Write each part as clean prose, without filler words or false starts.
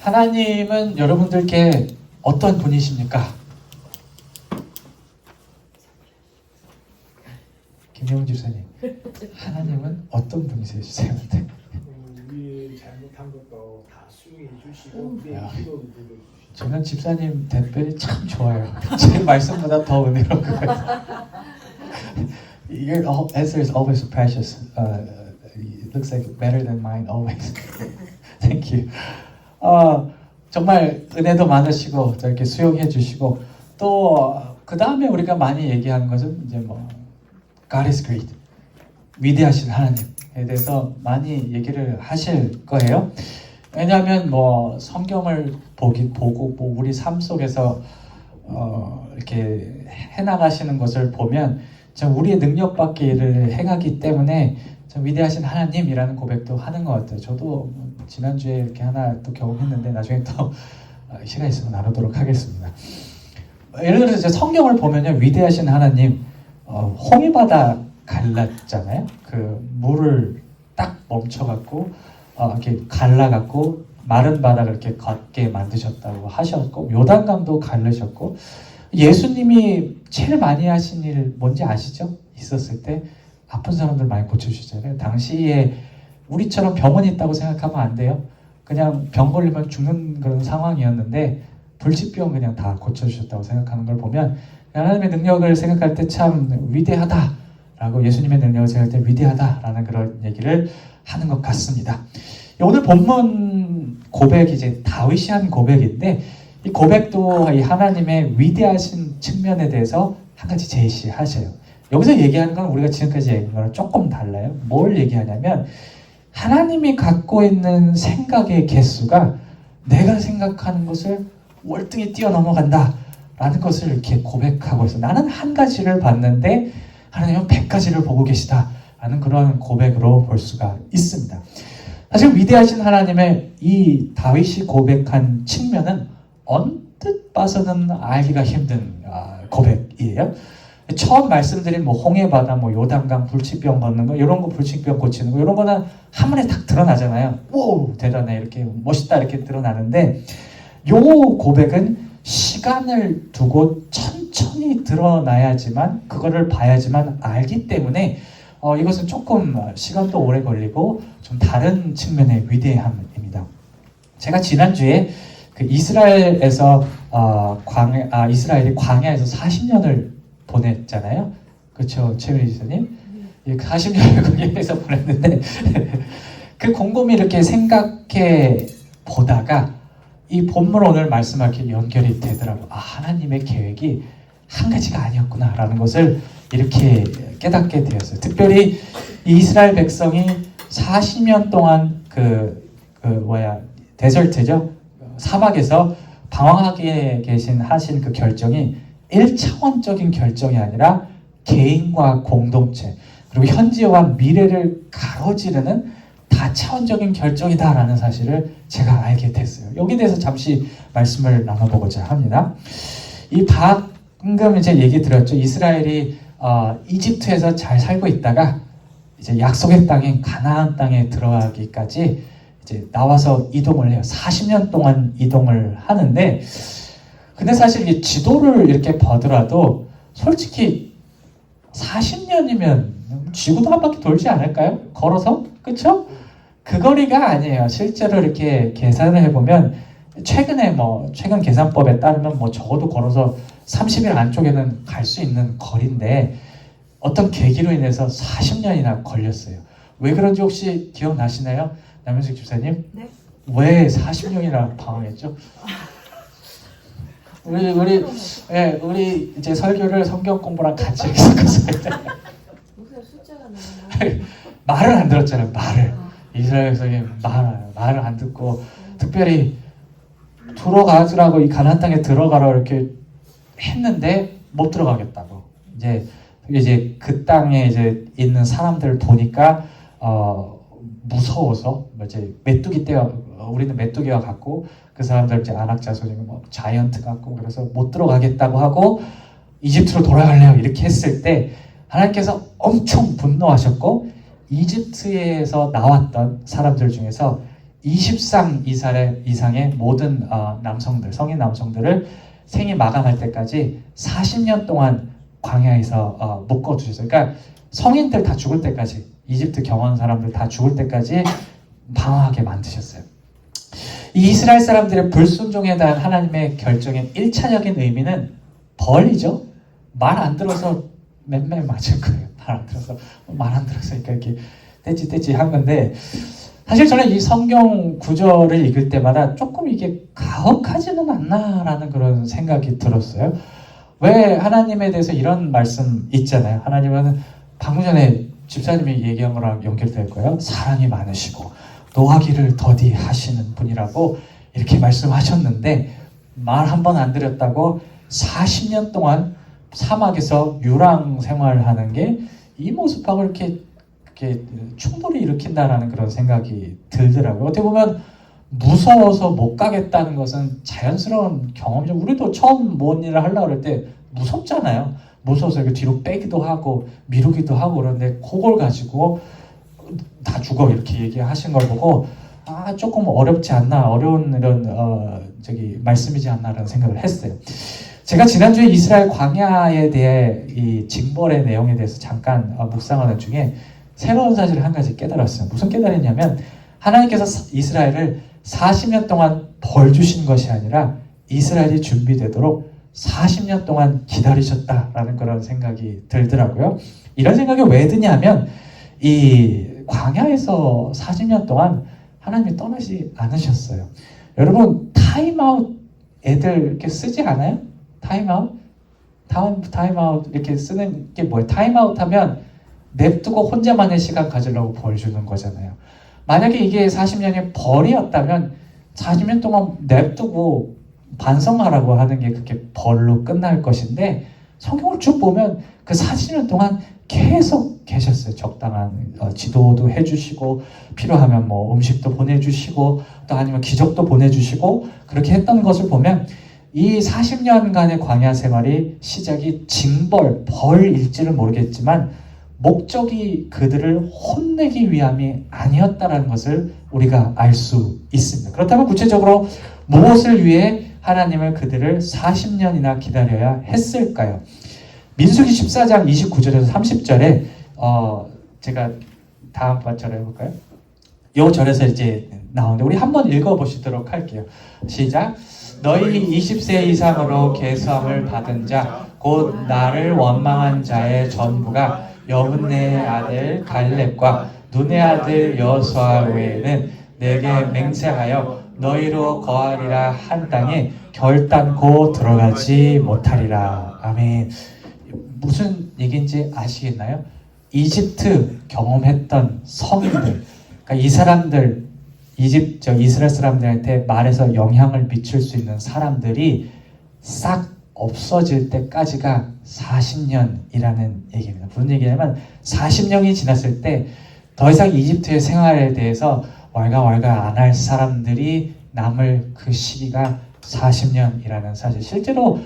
하나님은 여러분들께 어떤 분이십니까? 김영훈 집사님, 하나님은 어떤 분이세요? 주세요한테. 우리 잘못한 것도 다 수용해 주시고 우리의 기도도 들어주시고. 저는 집사님 답변이 참 좋아요. 제 말씀보다 더 은혜로운 것 같아요. Your answer is always precious. It looks like better than mine always. Thank you. 정말 은혜도 많으시고 이렇게 수용해 주시고 또 그 다음에 우리가 많이 얘기하는 것은 이제 뭐 God is great. 위대하신 하나님에 대해서 많이 얘기를 하실 거예요. 왜냐하면 뭐 성경을 보고 뭐 우리 삶 속에서 이렇게 해나가시는 것을 보면 참 우리의 능력밖에 일을 행하기 때문에 참 위대하신 하나님이라는 고백도 하는 것 같아요. 저도 지난주에 이렇게 하나 또 경험했는데 나중에 또 시간 있으면 나누도록 하겠습니다. 예를 들어서 이제 성경을 보면요, 위대하신 하나님, 홍해바다 갈랐잖아요. 그 물을 딱 멈춰갖고 이렇게 갈라갖고 마른 바닥을 이렇게 걷게 만드셨다고 하셨고, 요단강도 갈르셨고, 예수님이 제일 많이 하신 일 뭔지 아시죠? 있었을 때 아픈 사람들 많이 고쳐주시잖아요. 당시에 우리처럼 병원이 있다고 생각하면 안 돼요. 그냥 병 걸리면 죽는 그런 상황이었는데 불치병 그냥 다 고쳐주셨다고 생각하는 걸 보면 하나님의 능력을 생각할 때 참 위대하다라고, 예수님의 능력을 생각할 때 위대하다라는 그런 얘기를 하는 것 같습니다. 오늘 본문 고백이 이제 다윗이 한 고백인데, 이 고백도 이 하나님의 위대하신 측면에 대해서 한 가지 제시하셔요. 여기서 얘기하는 건 우리가 지금까지 얘기한 거랑 조금 달라요. 뭘 얘기하냐면 하나님이 갖고 있는 생각의 개수가 내가 생각하는 것을 월등히 뛰어넘어간다 라는 것을 이렇게 고백하고 있어요. 나는 한 가지를 봤는데 하나님은 100가지를 보고 계시다 라는 그런 고백으로 볼 수가 있습니다. 사실 위대하신 하나님의 이 다윗이 고백한 측면은 언뜻 봐서는 알기가 힘든 고백이에요. 처음 말씀드린 뭐 홍해바다, 뭐 요단강 불치병 걷는 거, 이런 거 불치병 고치는 거, 이런 거는 한번에 딱 드러나잖아요. 오, 대단해, 이렇게 멋있다 이렇게 드러나는데, 요 고백은 시간을 두고 천천히 드러나야지만, 그거를 봐야지만 알기 때문에 이것은 조금 시간도 오래 걸리고 좀 다른 측면의 위대함입니다. 제가 지난주에 그 이스라엘에서 이스라엘이 광야에서 40년을 보냈잖아요. 그렇죠, 최은희 지사님? 40년을 거기에서 보냈는데 그 곰곰이 이렇게 생각해 보다가 이 본문 오늘 말씀하기 연결이 되더라고요. 하나님의 계획이 한 가지가 아니었구나 라는 것을 이렇게 깨닫게 되었어요. 특별히 이 이스라엘 백성이 40년 동안 데설트죠, 사막에서 방황하게 하신 그 결정이 1차원적인 결정이 아니라 개인과 공동체, 그리고 현재와 미래를 가로지르는 다차원적인 결정이다라는 사실을 제가 알게 됐어요. 여기에 대해서 잠시 말씀을 나눠보고자 합니다. 이 방금 이제 얘기 드렸죠. 이스라엘이 이집트에서 잘 살고 있다가 이제 약속의 땅인 가나안 땅에 들어가기까지 이제 나와서 이동을 해요. 40년 동안 이동을 하는데, 근데 사실 이 지도를 이렇게 보더라도 솔직히 40년이면 지구도 한 바퀴 돌지 않을까요? 걸어서? 그쵸? 그 거리가 아니에요. 실제로 이렇게 계산을 해보면 최근 계산법에 따르면 뭐 적어도 걸어서 30일 안쪽에는 갈 수 있는 거리인데 어떤 계기로 인해서 40년이나 걸렸어요. 왜 그런지 혹시 기억나시나요? 남현식 집사님? 네. 왜 40년이나 방황했죠? 우리 이제 설교를 성경 공부랑 같이 섞어서 무슨 숫자가 나와요? 말을 안 들었잖아요. 이스라엘 백성이 말을 안 듣고, 특별히 들어가더라고, 이 가나안 땅에 들어가라 이렇게 했는데 못 들어가겠다고. 이제 그 땅에 이제 있는 사람들을 보니까 무서워서 이제 우리는 메뚜기와 같고 그 사람들 이제 안악자손이고 뭐 자이언트 같고, 그래서 못 들어가겠다고 하고 이집트로 돌아갈래요 이렇게 했을 때 하나님께서 엄청 분노하셨고, 이집트에서 나왔던 사람들 중에서 20상 이상의 모든 남성들, 성인 남성들을 생이 마감할 때까지 40년 동안 광야에서 묶어두셨어요. 그러니까 성인들 다 죽을 때까지, 이집트 경원 사람들 다 죽을 때까지 방황하게 만드셨어요. 이 이스라엘 사람들의 불순종에 대한 하나님의 결정의 1차적인 의미는 벌이죠. 말 안 들어서 맨날 맞을 거예요. 말 안 들어서 이렇게 떼찌떼찌 한 건데, 사실 저는 이 성경 구절을 읽을 때마다 조금 이게 가혹하지는 않나라는 그런 생각이 들었어요. 왜 하나님에 대해서 이런 말씀 있잖아요. 하나님은 방금 전에 집사님이 얘기한 거랑 연결될 거예요. 사랑이 많으시고 노하기를 더디하시는 분이라고 이렇게 말씀하셨는데, 말 한 번 안 드렸다고 40년 동안 사막에서 유랑 생활하는 게 이 모습하고 이렇게 충돌이 일으킨다라는 그런 생각이 들더라고요. 어떻게 보면 무서워서 못 가겠다는 것은 자연스러운 경험이죠. 우리도 처음 뭔 일을 하려고 할 때 무섭잖아요. 무서워서 이렇게 뒤로 빼기도 하고 미루기도 하고 그러는데, 그걸 가지고 다 죽어 이렇게 얘기하신 걸 보고 조금 어렵지 않나, 어려운 이런 말씀이지 않나라는 생각을 했어요. 제가 지난주에 이스라엘 광야에 대해 이 징벌의 내용에 대해서 잠깐 묵상하는 중에 새로운 사실을 한 가지 깨달았어요. 무슨 깨달았냐면, 하나님께서 이스라엘을 40년 동안 벌 주신 것이 아니라 이스라엘이 준비되도록 40년 동안 기다리셨다라는 그런 생각이 들더라고요. 이런 생각이 왜 드냐면, 이 광야에서 40년 동안 하나님이 떠나지 않으셨어요. 여러분, 타임아웃 애들 이렇게 쓰지 않아요? 타임아웃 이렇게 쓰는 게 뭐예요? 타임아웃 하면 냅두고 혼자만의 시간 가지려고 벌 주는 거잖아요. 만약에 이게 40년의 벌이었다면 40년 동안 냅두고 반성하라고 하는 게 그게 벌로 끝날 것인데, 성경을 쭉 보면 그 40년 동안 계속 계셨어요. 적당한 지도도 해주시고, 필요하면 뭐 음식도 보내주시고, 또 아니면 기적도 보내주시고, 그렇게 했던 것을 보면 이 40년간의 광야 생활이 시작이 징벌, 벌일지는 모르겠지만 목적이 그들을 혼내기 위함이 아니었다라는 것을 우리가 알 수 있습니다. 그렇다면 구체적으로 무엇을 위해 하나님을 그들을 40년이나 기다려야 했을까요? 민수기 14장 29절에서 30절에 제가 다음 절에 해볼까요? 이 절에서 이제 나오는데 우리 한번 읽어보시도록 할게요. 시작. 너희 20세 이상으로 계수함을 받은 자, 곧 나를 원망한 자의 전부가 여분네 아들 갈렙과 눈의 아들 여호수아 외에는 내게 맹세하여 너희로 거하리라 한 땅에 결단코 들어가지 못하리라. 아멘. 무슨 얘기인지 아시겠나요? 이집트 경험했던 성인들, 그러니까 이 사람들, 이스라엘 사람들한테 말해서 영향을 미칠 수 있는 사람들이 싹 없어질 때까지가 40년이라는 얘기입니다. 무슨 얘기냐면 40년이 지났을 때 더 이상 이집트의 생활에 대해서 왈가왈가 안 할 사람들이 남을 그 시기가 40년이라는 사실. 실제로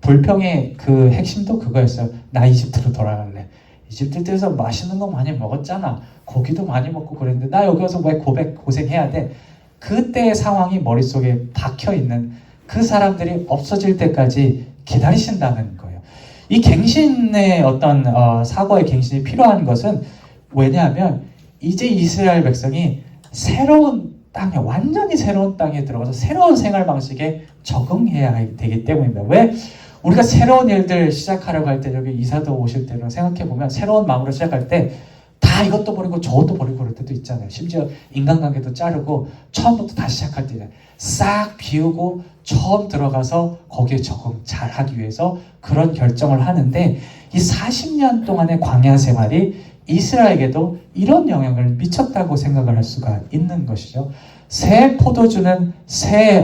불평의 그 핵심도 그거였어요. 나 이집트로 돌아갈래. 이집트에서 맛있는 거 많이 먹었잖아. 고기도 많이 먹고 그랬는데 나 여기 와서 왜 고생해야 돼? 그때의 상황이 머릿속에 박혀있는 그 사람들이 없어질 때까지 기다리신다는 거예요. 이 갱신의 어떤 사고의 갱신이 필요한 것은 왜냐하면 이제 이스라엘 백성이 새로운 땅에, 완전히 새로운 땅에 들어가서 새로운 생활 방식에 적응해야 되기 때문입니다. 왜? 우리가 새로운 일들 시작하려고 할 때, 여기 이사도 오실 때로 생각해보면 새로운 마음으로 시작할 때 다 이것도 버리고 저것도 버리고 그럴 때도 있잖아요. 심지어 인간관계도 자르고 처음부터 다시 시작할 때 싹 비우고 처음 들어가서 거기에 적응 잘하기 위해서 그런 결정을 하는데, 이 40년 동안의 광야 생활이 이스라엘에게도 이런 영향을 미쳤다고 생각을 할 수가 있는 것이죠. 새 포도주는 새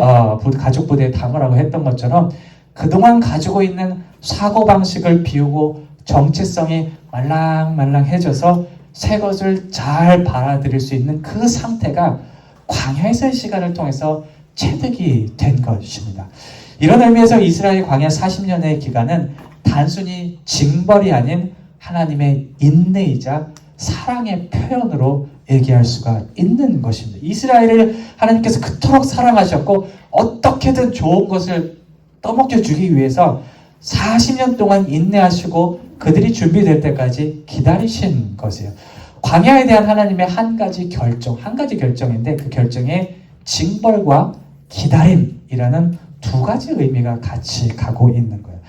가죽 부대에 담으라고 했던 것처럼 그동안 가지고 있는 사고방식을 비우고 정체성이 말랑말랑해져서 새 것을 잘 받아들일 수 있는 그 상태가 광야에서의 시간을 통해서 체득이 된 것입니다. 이런 의미에서 이스라엘 광야 40년의 기간은 단순히 징벌이 아닌 하나님의 인내이자 사랑의 표현으로 얘기할 수가 있는 것입니다. 이스라엘을 하나님께서 그토록 사랑하셨고 어떻게든 좋은 것을 떠먹여 주기 위해서 40년 동안 인내하시고 그들이 준비될 때까지 기다리신 것이에요. 광야에 대한 하나님의 한 가지 결정인데 그 결정에 징벌과 기다림이라는 두 가지 의미가 같이 가고 있는 거예요.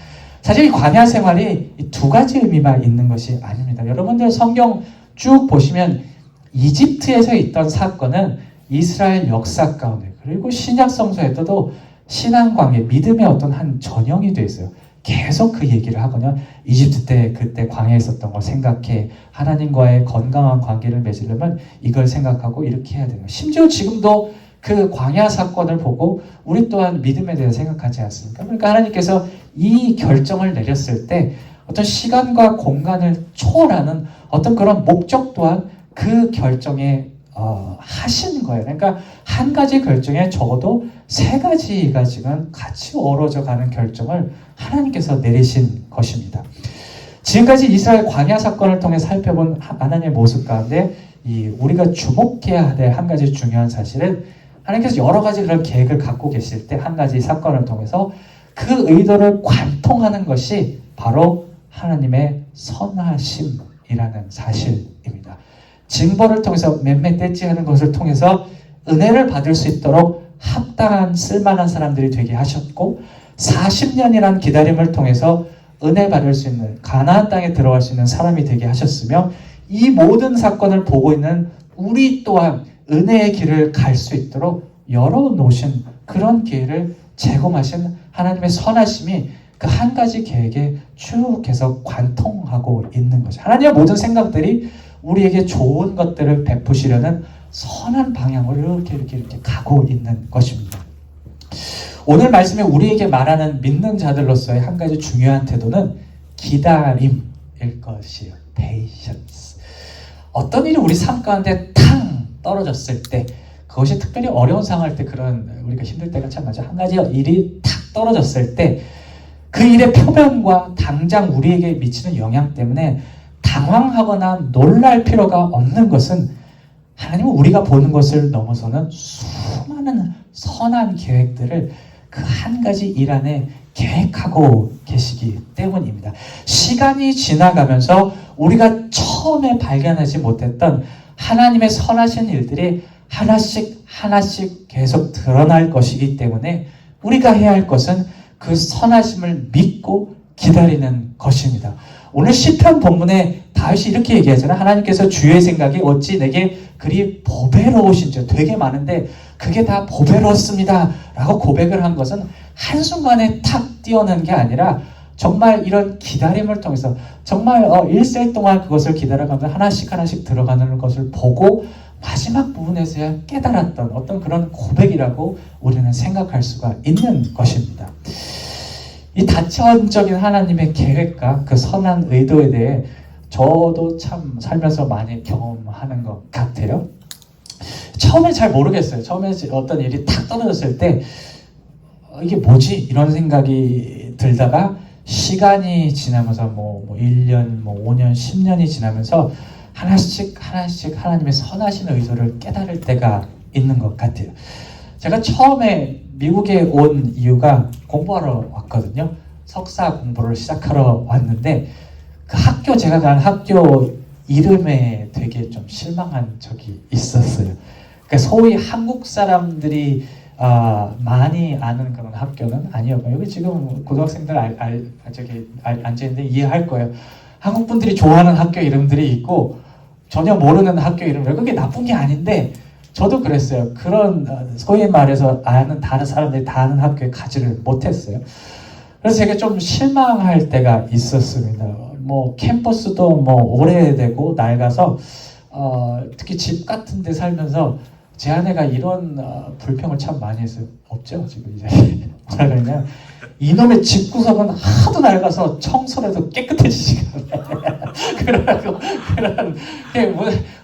사실 이 광야 생활이 이 두 가지 의미만 있는 것이 아닙니다. 여러분들 성경 쭉 보시면 이집트에서 있던 사건은 이스라엘 역사 가운데 그리고 신약 성서에도 신앙 관계, 믿음의 어떤 한 전형이 되어 있어요. 계속 그 얘기를 하거든요. 이집트 때 그때 광야에 있었던 걸 생각해. 하나님과의 건강한 관계를 맺으려면 이걸 생각하고 이렇게 해야 돼요. 심지어 지금도 그 광야 사건을 보고 우리 또한 믿음에 대해서 생각하지 않습니까? 그러니까 하나님께서 이 결정을 내렸을 때 어떤 시간과 공간을 초월하는 어떤 그런 목적 또한 그 결정에 하신 거예요. 그러니까 한 가지 결정에 적어도 세 가지가 지금 같이 어우러져 가는 결정을 하나님께서 내리신 것입니다. 지금까지 이스라엘 광야 사건을 통해 살펴본 하나님의 모습 가운데 우리가 주목해야 될 한 가지 중요한 사실은 하나님께서 여러 가지 그런 계획을 갖고 계실 때 한 가지 사건을 통해서 그 의도를 관통하는 것이 바로 하나님의 선하심이라는 사실입니다. 징벌을 통해서 맴매 떼찌하는 것을 통해서 은혜를 받을 수 있도록 합당한 쓸만한 사람들이 되게 하셨고 40년이라는 기다림을 통해서 은혜 받을 수 있는 가나안 땅에 들어갈 수 있는 사람이 되게 하셨으며 이 모든 사건을 보고 있는 우리 또한 은혜의 길을 갈 수 있도록 열어놓으신 그런 기회를 제공하신 하나님의 선하심이 그 한 가지 계획에 쭉 계속 관통하고 있는 거죠. 하나님의 모든 생각들이 우리에게 좋은 것들을 베푸시려는 선한 방향으로 이렇게 가고 있는 것입니다. 오늘 말씀에 우리에게 말하는 믿는 자들로서의 한 가지 중요한 태도는 기다림일 것이에요. patience. 어떤 일이 우리 삶 가운데 탕 떨어졌을 때 그것이 특별히 어려운 상황일 때 그런 우리가 힘들 때가 참 많죠. 한 가지 일이 탁 떨어졌을 때 그 일의 표면과 당장 우리에게 미치는 영향 때문에 당황하거나 놀랄 필요가 없는 것은 하나님은 우리가 보는 것을 넘어서는 수많은 선한 계획들을 그 한 가지 일 안에 계획하고 계시기 때문입니다. 시간이 지나가면서 우리가 처음에 발견하지 못했던 하나님의 선하신 일들이 하나씩 계속 드러날 것이기 때문에 우리가 해야 할 것은 그 선하심을 믿고 기다리는 것입니다. 오늘 시편 본문에 다윗이 이렇게 얘기하잖아요. 하나님께서 주의 생각이 어찌 내게 그리 보배로우신지. 되게 많은데 그게 다 보배로웠습니다 라고 고백을 한 것은 한순간에 탁 뛰어난 게 아니라 정말 이런 기다림을 통해서 정말 일생 동안 그것을 기다려가면서 하나씩 들어가는 것을 보고 마지막 부분에서야 깨달았던 어떤 그런 고백이라고 우리는 생각할 수가 있는 것입니다. 이 다천적인 하나님의 계획과 그 선한 의도에 대해 저도 참 살면서 많이 경험하는 것 같아요. 처음에 잘 모르겠어요. 처음에 어떤 일이 탁 떨어졌을 때 이게 뭐지? 이런 생각이 들다가 시간이 지나면서 1년, 5년, 10년이 지나면서 하나씩 하나님의 선하신 의도를 깨달을 때가 있는 것 같아요. 제가 처음에 미국에 온 이유가 공부하러 왔거든요. 석사 공부를 시작하러 왔는데 그 제가 간 학교 이름에 되게 좀 실망한 적이 있었어요. 그러니까 소위 한국 사람들이 많이 아는 그런 학교는 아니었고요. 여기 지금 고등학생들 앉아있는데 이해할 거예요. 한국 분들이 좋아하는 학교 이름들이 있고 전혀 모르는 학교 이름들. 그게 나쁜 게 아닌데 저도 그랬어요. 그런 소위 말해서 아는 다른 사람들이 다 아는 학교에 가지를 못했어요. 그래서 제가 좀 실망할 때가 있었습니다. 캠퍼스도 오래되고 낡아서 특히 집 같은 데 살면서 제 아내가 이런 불평을 참 많이 했어요. 없죠 지금 이제. 뭐라 그러냐, 이놈의 집구석은 하도 낡아서 청소를 해도 깨끗해지지가 않아요.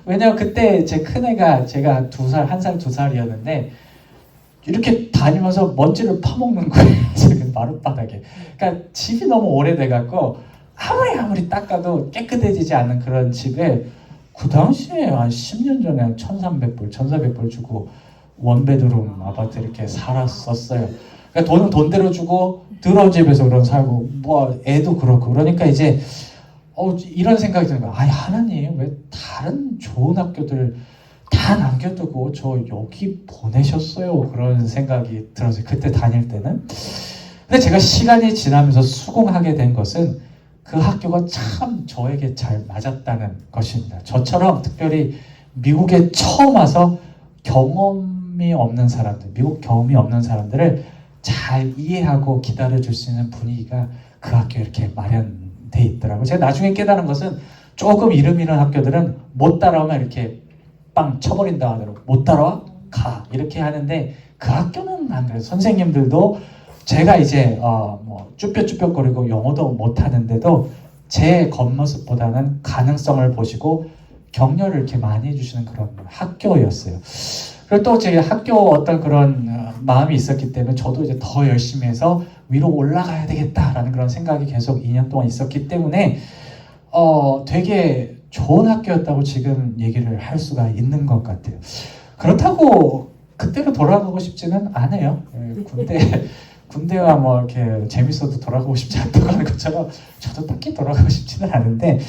왜냐면 그때 제 큰애가 제가 1살 2살이었는데 이렇게 다니면서 먼지를 파먹는 거예요. 그 마룻바닥에. 그러니까 집이 너무 오래돼갖고 아무리 닦아도 깨끗해지지 않는 그런 집에 그 당시에 한 10년 전에 한 1,300불, 1,400불 주고 원베드룸 아파트 이렇게 살았었어요. 그러니까 돈은 돈대로 주고 더러운 집에서 그런 살고 뭐 애도 그렇고 그러니까 이제 이런 생각이 드는 거야. 아니 하나님 왜 다른 좋은 학교들 다 남겨두고 저 여기 보내셨어요? 그런 생각이 들었어요. 그때 다닐 때는. 근데 제가 시간이 지나면서 수긍하게 된 것은 그 학교가 참 저에게 잘 맞았다는 것입니다. 저처럼 특별히 미국에 처음 와서 경험이 없는 사람들, 미국 경험이 없는 사람들을 잘 이해하고 기다려줄 수 있는 분위기가 그 학교에 이렇게 마련돼 있더라고요. 제가 나중에 깨달은 것은 조금 이름 있는 학교들은 못 따라오면 이렇게 빵 쳐버린다 하더라고. 못 따라와? 가. 이렇게 하는데 그 학교는 안 그래요. 선생님들도 제가 이제 뭐 쭈뼛쭈뼛거리고 영어도 못하는데도 제 겉모습보다는 가능성을 보시고 격려를 이렇게 많이 해주시는 그런 학교였어요. 그리고 또 제 학교 어떤 그런 마음이 있었기 때문에 저도 이제 더 열심히 해서 위로 올라가야 되겠다라는 그런 생각이 계속 2년 동안 있었기 때문에 되게 좋은 학교였다고 지금 얘기를 할 수가 있는 것 같아요. 그렇다고 그때로 돌아가고 싶지는 않아요. 군대가 뭐 이렇게 재밌어도 돌아가고 싶지 않다고 하는 것처럼 저도 딱히 돌아가고 싶지는 않은데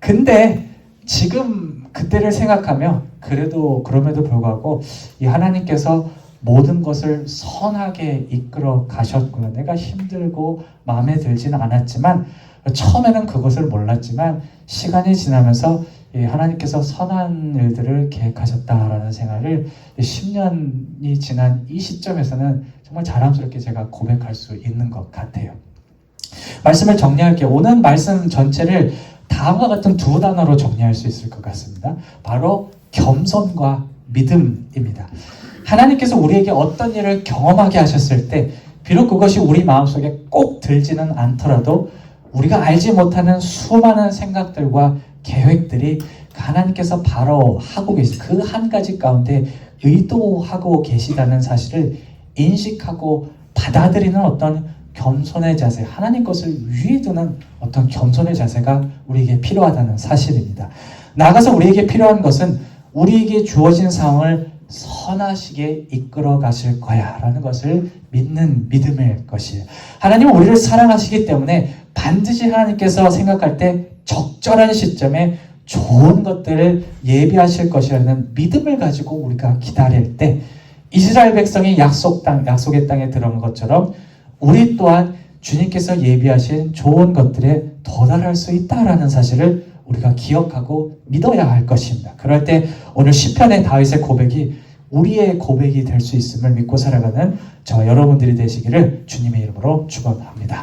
근데 지금 그때를 생각하며 그래도 그럼에도 불구하고 이 하나님께서 모든 것을 선하게 이끌어 가셨구나. 내가 힘들고 마음에 들지는 않았지만 처음에는 그것을 몰랐지만 시간이 지나면서 하나님께서 선한 일들을 계획하셨다라는 생각을 10년이 지난 이 시점에서는 정말 자랑스럽게 제가 고백할 수 있는 것 같아요. 말씀을 정리할게요. 오늘 말씀 전체를 다음과 같은 두 단어로 정리할 수 있을 것 같습니다. 바로 겸손과 믿음입니다. 하나님께서 우리에게 어떤 일을 경험하게 하셨을 때 비록 그것이 우리 마음속에 꼭 들지는 않더라도 우리가 알지 못하는 수많은 생각들과 계획들이 하나님께서 바로 하고 계신 그 한 가지 가운데 의도하고 계시다는 사실을 인식하고 받아들이는 어떤 겸손의 자세, 하나님 것을 위에 두는 어떤 겸손의 자세가 우리에게 필요하다는 사실입니다. 나아가서 우리에게 필요한 것은 우리에게 주어진 상황을 선하시게 이끌어 가실 거야 라는 것을 믿는 믿음일 것이에요. 하나님은 우리를 사랑하시기 때문에 반드시 하나님께서 생각할 때 적절한 시점에 좋은 것들을 예비하실 것이라는 믿음을 가지고 우리가 기다릴 때 이스라엘 백성이 약속의 땅에 들어간 것처럼 우리 또한 주님께서 예비하신 좋은 것들에 도달할 수 있다라는 사실을 우리가 기억하고 믿어야 할 것입니다. 그럴 때 오늘 시편의 다윗의 고백이 우리의 고백이 될 수 있음을 믿고 살아가는 저 여러분들이 되시기를 주님의 이름으로 축원합니다.